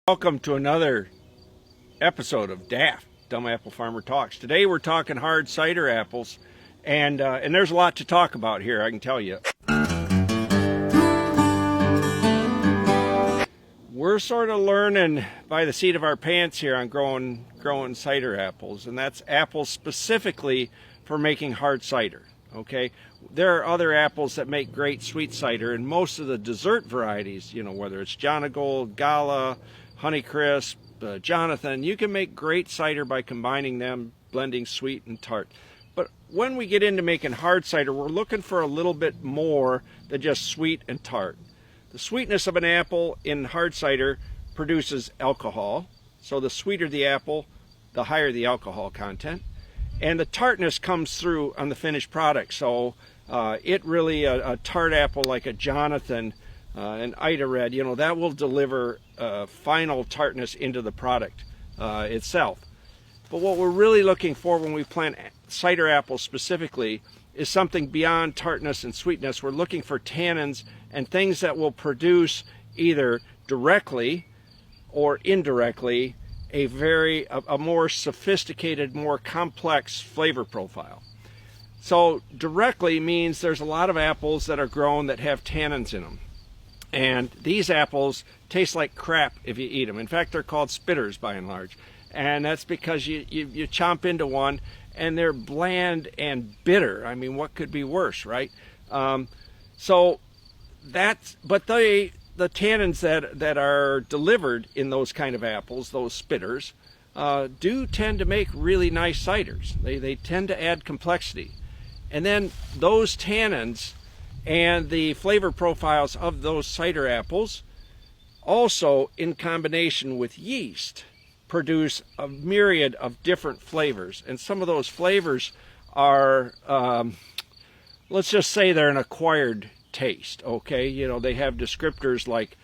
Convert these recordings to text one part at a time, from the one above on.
Welcome to another episode of DAFT, Dumb Apple Farmer Talks. Today we're talking hard cider apples, and there's a lot to talk about here, I can tell you. We're sort of learning by the seat of our pants here on growing cider apples, and that's apples specifically for making hard cider. Okay, there are other apples that make great sweet cider, and most of the dessert varieties, whether it's Jonagold, Gala, Honeycrisp, Jonathan, you can make great cider by combining them, blending sweet and tart. But when we get into making hard cider, we're looking for a little bit more than just sweet and tart. The sweetness of an apple in hard cider produces alcohol. So the sweeter the apple, the higher the alcohol content. And the tartness comes through on the finished product. So it really, a tart apple like a Jonathan, an Ida Red, that will deliver final tartness into the product itself. But what we're really looking for when we plant cider apples specifically is something beyond tartness and sweetness. We're looking for tannins and things that will produce either directly or indirectly a more sophisticated, more complex flavor profile. So directly means there's a lot of apples that are grown that have tannins in them. And these apples taste like crap if you eat them. In fact, they're called spitters by and large. And that's because you chomp into one and they're bland and bitter. I mean, what could be worse, right? The tannins that are delivered in those kind of apples, those spitters, do tend to make really nice ciders. They tend to add complexity. And then those tannins and the flavor profiles of those cider apples also, in combination with yeast, produce a myriad of different flavors. And some of those flavors are, let's just say they're an acquired taste, okay? They have descriptors like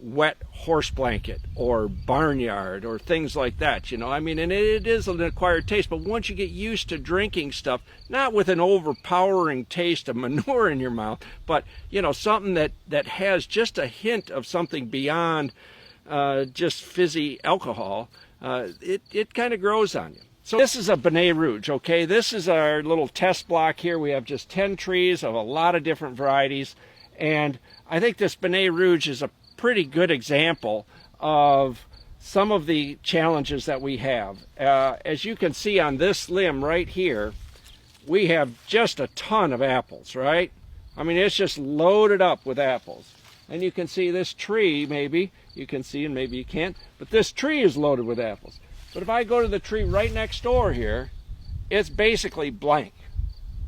wet horse blanket or barnyard or things like that, and it is an acquired taste. But once you get used to drinking stuff, not with an overpowering taste of manure in your mouth, but something that has just a hint of something beyond just fizzy alcohol, it kind of grows on you. So this is a Bennett Rouge, okay? This is our little test block here. We have just 10 trees of a lot of different varieties, and I think this Bennett Rouge is a pretty good example of some of the challenges that we have. As you can see on this limb right here, we have just a ton of apples, right? I mean, it's just loaded up with apples. And you can see this tree, maybe you can see and maybe you can't, but this tree is loaded with apples. But if I go to the tree right next door here, it's basically blank.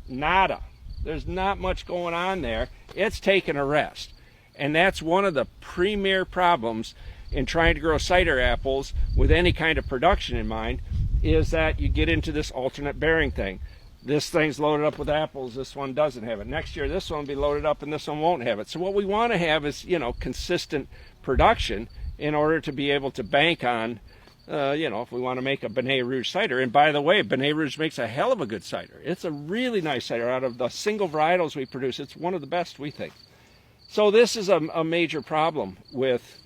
Nada. There's not much going on there. It's taking a rest. And that's one of the premier problems in trying to grow cider apples with any kind of production in mind, is that you get into this alternate bearing thing. This thing's loaded up with apples, this one doesn't have it. Next year this one will be loaded up and this one won't have it. So what we want to have is, consistent production in order to be able to bank on, if we want to make a Bennett Rouge cider. And by the way, Bennett Rouge makes a hell of a good cider. It's a really nice cider. Out of the single varietals we produce, it's one of the best, we think. So this is a major problem with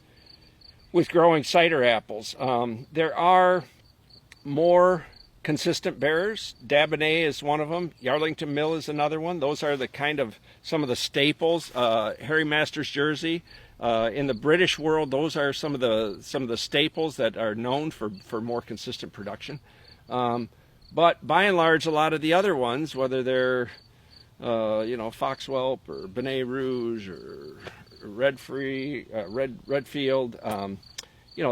growing cider apples. There are more consistent bearers. Dabinett is one of them. Yarlington Mill is another one. Those are some of the staples. Harry Masters Jersey. In the British world, those are some of the staples that are known for more consistent production. But by and large, a lot of the other ones, whether they're Foxwhelp or Bennett Rouge or Redfield,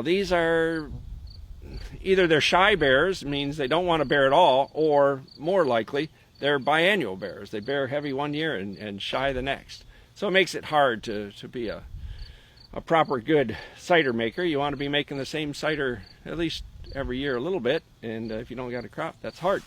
these are either they're shy bearers, means they don't want to bear at all, or more likely they're biannual bearers. They bear heavy one year and shy the next. So it makes it hard to be a proper good cider maker. You want to be making the same cider at least every year a little bit, and if you don't got a crop, that's hard.